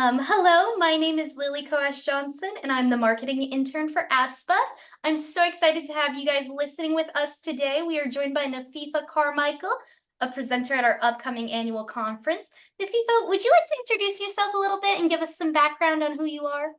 Hello, my name is Lily Coash Johnson, and I'm the marketing intern for AASPA. I'm so excited to have you guys listening with us today. We are joined by Nathifa Carmichael, a presenter at our upcoming annual conference. Nathifa, would you like to introduce yourself a little bit and give us some background on who you are?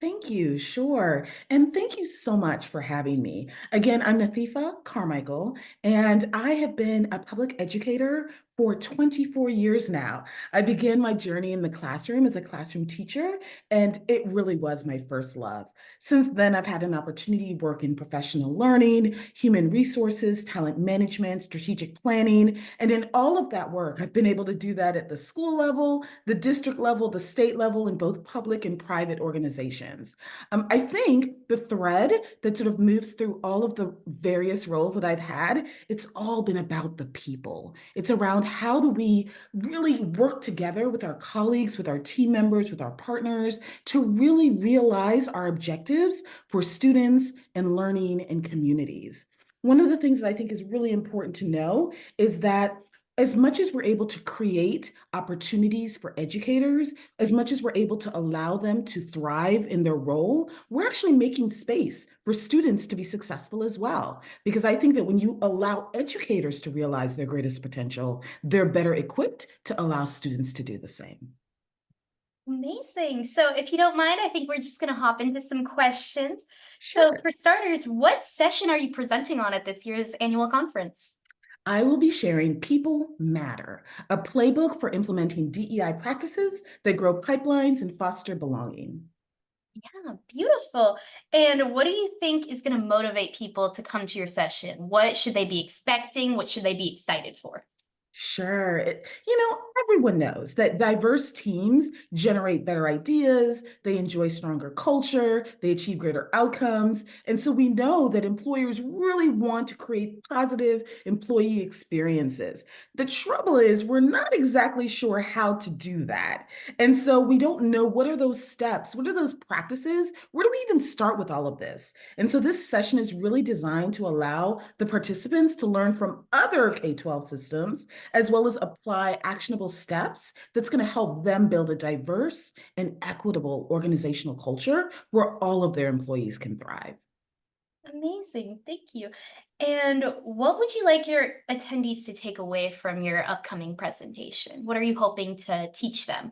Thank you, sure. And thank you so much for having me. Again, I'm Nathifa Carmichael, and I have been a public educator for 24 years now. I began my journey in the classroom as a classroom teacher, and it really was my first love. Since then, I've had an opportunity to work in professional learning, human resources, talent management, strategic planning, and in all of that work, I've been able to do that at the school level, the district level, the state level, in both public and private organizations. I think the thread that sort of moves through all of the various roles that I've had, it's all been about the people. It's around how do we really work together with our colleagues, with our team members, with our partners to really realize our objectives for students and learning and communities. One of the things that I think is really important to know is that as much as we're able to create opportunities for educators, as much as we're able to allow them to thrive in their role, we're actually making space for students to be successful as well. Because I think that when you allow educators to realize their greatest potential, they're better equipped to allow students to do the same. Amazing. So if you don't mind, I think we're just going to hop into some questions. So Sure. for starters, what session are you presenting on at this year's annual conference? I will be sharing People Matter, a playbook for implementing DEI practices that grow pipelines and foster belonging. Yeah, beautiful. And what do you think is going to motivate people to come to your session? What should they be expecting? What should they be excited for? Sure. Everyone knows that diverse teams generate better ideas, they enjoy stronger culture, they achieve greater outcomes. And so we know that employers really want to create positive employee experiences. The trouble is, we're not exactly sure how to do that. And so we don't know what are those steps, what are those practices, where do we even start with all of this? And so this session is really designed to allow the participants to learn from other K-12 systems as well as apply actionable steps that's going to help them build a diverse and equitable organizational culture where all of their employees can thrive. Amazing. Thank you. And what would you like your attendees to take away from your upcoming presentation? What are you hoping to teach them?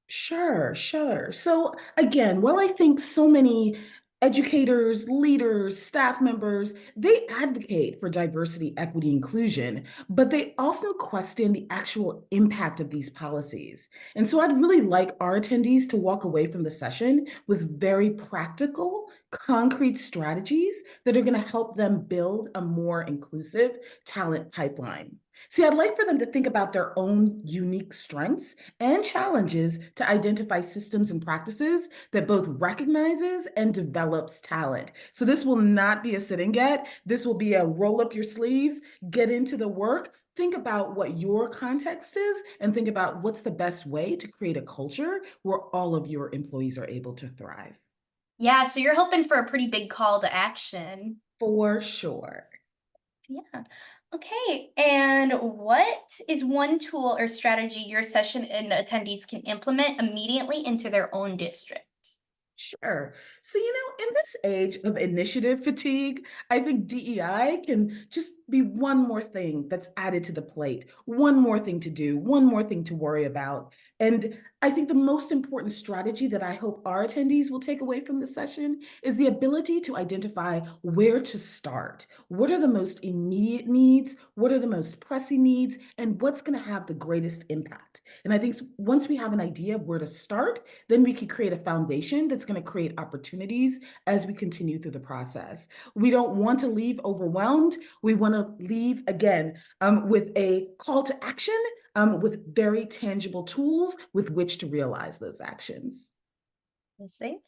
Sure, sure. So again, while I think so many educators, leaders, staff members, they advocate for diversity, equity, inclusion, but they often question the actual impact of these policies. And so I'd really like our attendees to walk away from the session with very practical, concrete strategies that are going to help them build a more inclusive talent pipeline. See, I'd like for them to think about their own unique strengths and challenges to identify systems and practices that both recognizes and develops talent. So this will not be a sit and get. This will be a roll up your sleeves, get into the work, think about what your context is, and think about what's the best way to create a culture where all of your employees are able to thrive. Yeah, so you're hoping for a pretty big call to action. For sure. Yeah. Okay. And what is one tool or strategy your session and attendees can implement immediately into their own district? Sure. So, in this age of initiative fatigue, I think DEI can just be one more thing that's added to the plate, one more thing to do, one more thing to worry about. And I think the most important strategy that I hope our attendees will take away from this session is the ability to identify where to start. What are the most immediate needs? What are the most pressing needs? And what's going to have the greatest impact? And I think once we have an idea of where to start, then we can create a foundation that's going to create opportunities as we continue through the process. We don't want to leave overwhelmed. We want to leave again with a call to action, with very tangible tools with which to realize those actions. Let's see.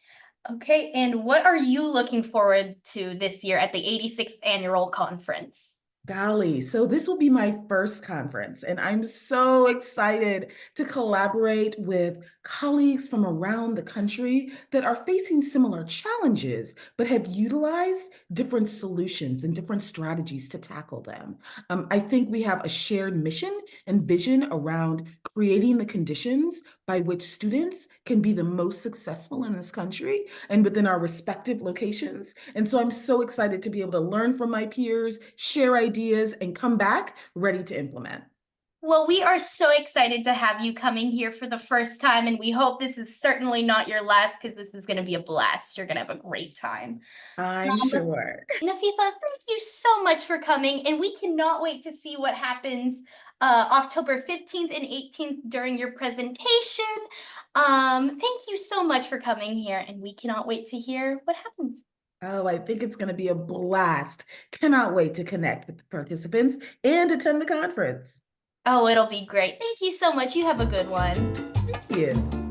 Okay. And what are you looking forward to this year at the 86th annual conference? Golly, so this will be my first conference, and I'm so excited to collaborate with colleagues from around the country that are facing similar challenges, but have utilized different solutions and different strategies to tackle them. I think we have a shared mission and vision around creating the conditions by which students can be the most successful in this country and within our respective locations. And so I'm so excited to be able to learn from my peers, share ideas, and come back ready to implement. Well, we are so excited to have you coming here for the first time, and we hope this is certainly not your last because this is going to be a blast. You're going to have a great time. I'm But sure. Nafifa, thank you so much for coming, and we cannot wait to see what happens October 15th and 18th during your presentation. Thank you so much for coming here, and we cannot wait to hear what happens. Oh, I think it's going to be a blast. Cannot wait to connect with the participants and attend the conference. Oh, it'll be great. Thank you so much. You have a good one. Thank you.